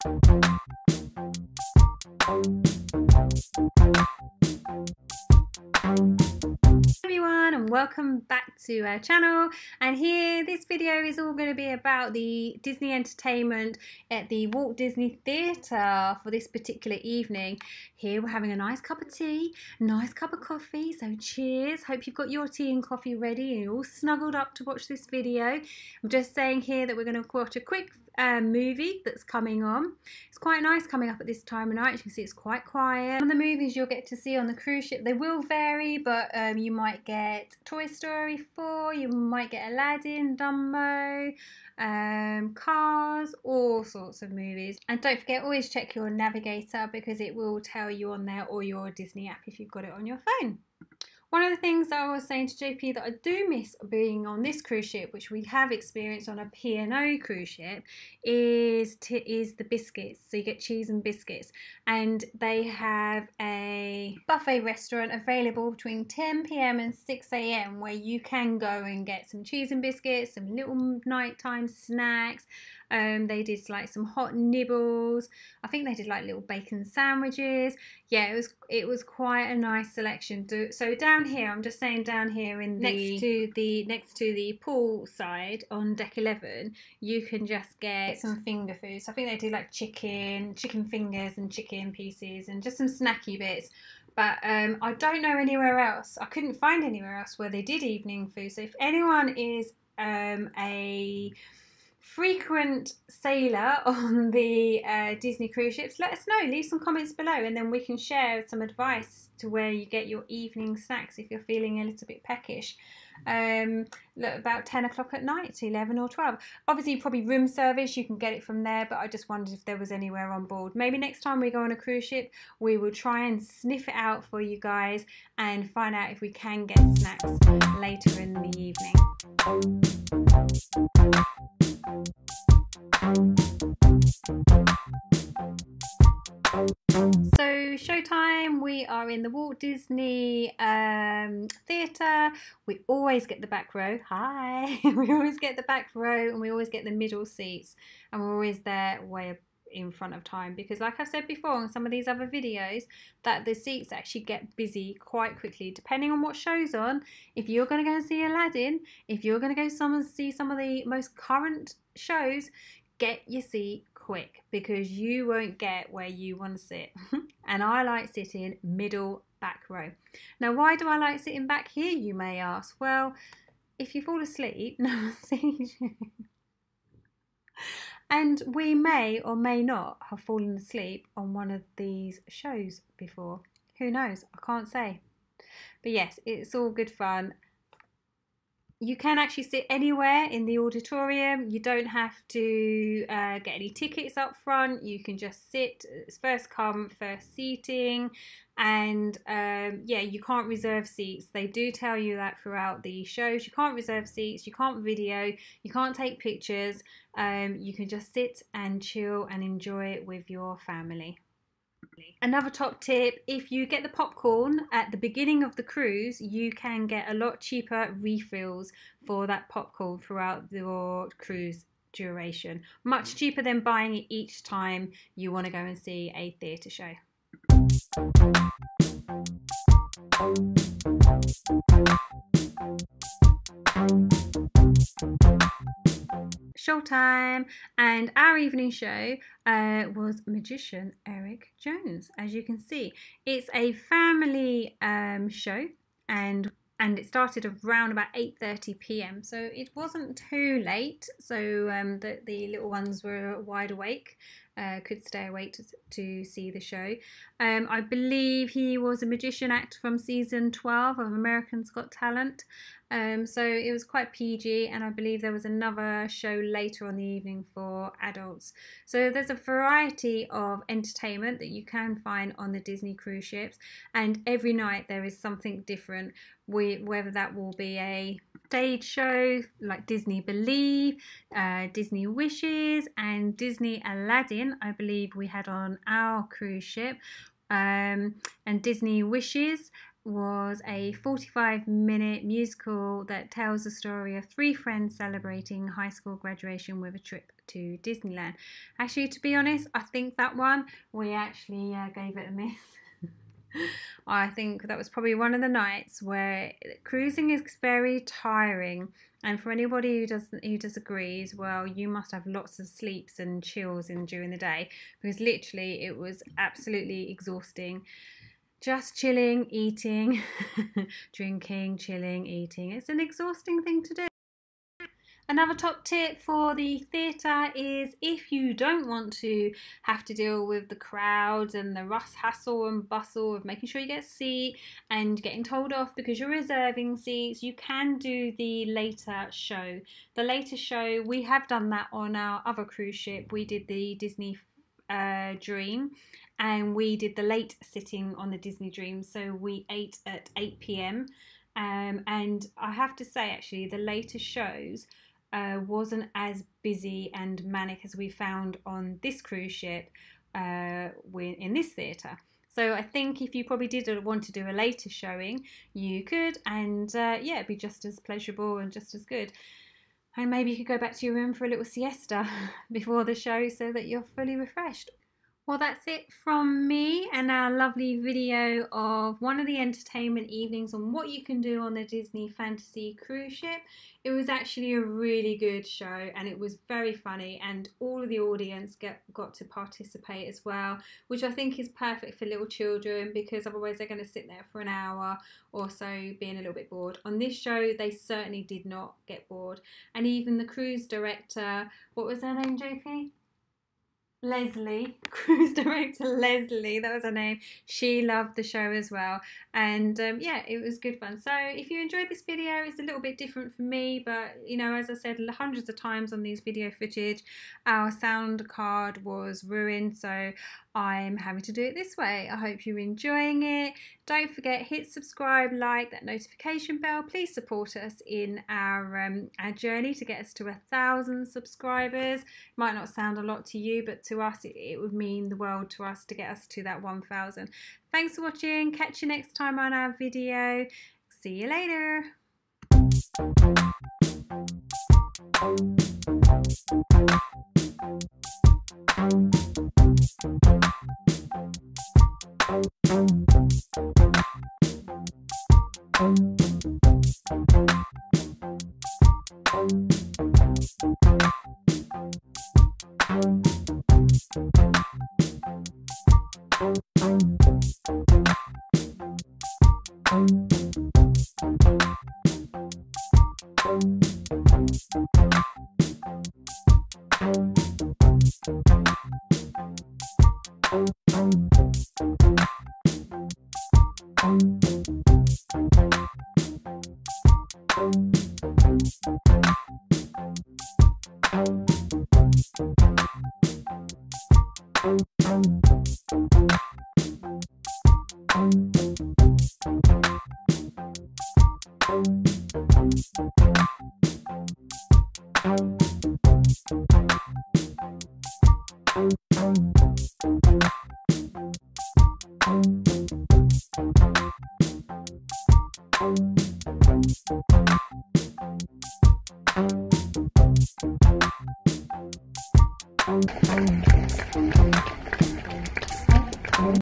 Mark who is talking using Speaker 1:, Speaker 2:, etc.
Speaker 1: Everyone, and welcome back to our channel. And here, this video is all going to be about the Disney entertainment at the Walt Disney Theatre for this particular evening. Here we're having a nice cup of tea, a nice cup of coffee, so cheers. Hope you've got your tea and coffee ready and you're all snuggled up to watch this video. I'm just saying here that we're going to watch a quick movie that's coming on. It's quite nice coming up at this time of night. You can see it's quite quiet. Some of the movies you'll get to see on the cruise ship, they will vary, but you might get Toy Story 4, you might get Aladdin, Dumbo, Cars, all sorts of movies. And don't forget, always check your navigator because it will tell you on there, or your Disney app if you've got it on your phone. One of the things that I was saying to JP that I do miss being on this cruise ship, which we have experienced on a P&O cruise ship, is the biscuits. So you get cheese and biscuits, and they have a buffet restaurant available between 10 PM and 6 AM where you can go and get some cheese and biscuits, some little nighttime snacks. They did like some hot nibbles. I think they did like little bacon sandwiches. Yeah, it was quite a nice selection. So down here, I'm just saying down here in next to the pool side on deck 11, you can just get some finger foods. I think they do like chicken fingers and chicken pieces and just some snacky bits. But I don't know anywhere else. I couldn't find anywhere else where they did evening food. So if anyone is a frequent sailor on the Disney cruise ships, let us know. Leave some comments below and then we can share some advice to where you get your evening snacks if you're feeling a little bit peckish. Look, about 10 o'clock at night to 11 or 12. Obviously probably room service, you can get it from there, but I just wondered if there was anywhere on board. Maybe next time we go on a cruise ship we will try and sniff it out for you guys and find out if we can get snacks later in the evening. So showtime, we are in the Walt Disney Theatre. We always get the back row. Hi! We always get the back row and we always get the middle seats, and we're always there way in front of time because, like I've said before in some of these other videos, that the seats actually get busy quite quickly depending on what show's on. If you're going to go and see Aladdin, if you're going to go see some of the most current shows, get your seat quick because you won't get where you want to sit. And I like sitting middle back row. Now, why do I like sitting back here, you may ask? Well, if you fall asleep, no one sees you. And we may or may not have fallen asleep on one of these shows before. Who knows? I can't say. But yes, it's all good fun. You can actually sit anywhere in the auditorium. You don't have to get any tickets up front. You can just sit. It's first come, first seating. And yeah, you can't reserve seats. They do tell you that throughout the shows. You can't reserve seats. You can't video. You can't take pictures. You can just sit and chill and enjoy it with your family. Another top tip, if you get the popcorn at the beginning of the cruise, you can get a lot cheaper refills for that popcorn throughout your cruise duration. Much cheaper than buying it each time you want to go and see a theatre show. Showtime, and our evening show was Magician Eric Jones. As you can see, it's a family show, and it started around about 8:30 PM, so it wasn't too late, so the little ones were wide awake, could stay awake to see the show. I believe he was a magician actor from season 12 of American's Got Talent, so it was quite PG, and I believe there was another show later on the evening for adults. So there's a variety of entertainment that you can find on the Disney cruise ships, and every night there is something different, whether that will be a stage show like Disney Believe, Disney Wishes, and Disney Aladdin, I believe we had on our cruise ship. And Disney Wishes was a 45-minute musical that tells the story of three friends celebrating high school graduation with a trip to Disneyland. Actually, to be honest, I think that one we actually gave it a miss. I think that was probably one of the nights where cruising is very tiring, and for anybody who disagrees, well, you must have lots of sleeps and chills during the day, because literally it was absolutely exhausting. Just chilling, eating, drinking, chilling, eating. It's an exhausting thing to do. Another top tip for the theatre is, if you don't want to have to deal with the crowds and the hassle and bustle of making sure you get a seat and getting told off because you're reserving seats, you can do the later show. The later show, we have done that on our other cruise ship. We did the Disney Dream, and we did the late sitting on the Disney Dream, so we ate at 8 p.m. And I have to say, actually, the later shows wasn't as busy and manic as we found on this cruise ship in this theatre. So I think if you probably did want to do a later showing, you could, and yeah, it'd be just as pleasurable and just as good. And maybe you could go back to your room for a little siesta before the show so that you're fully refreshed. Well, that's it from me and our lovely video of one of the entertainment evenings on what you can do on the Disney Fantasy cruise ship. It was actually a really good show, and it was very funny, and all of the audience got to participate as well, which I think is perfect for little children, because otherwise they're going to sit there for an hour or so being a little bit bored. On this show, they certainly did not get bored. And even the cruise director, what was her name, JP? Leslie, cruise director Leslie, that was her name. She loved the show as well, and yeah, it was good fun. So if you enjoyed this video, it's a little bit different for me, but you know, as I said hundreds of times on these video footage, our sound card was ruined, so I'm having to do it this way. I hope you're enjoying it. Don't forget, hit subscribe, like, that notification bell. Please support us in our journey to get us to 1,000 subscribers. Might not sound a lot to you, but to us it would mean the world to us to get us to that 1,000. Thanks for watching. Catch you next time on our video. See you later.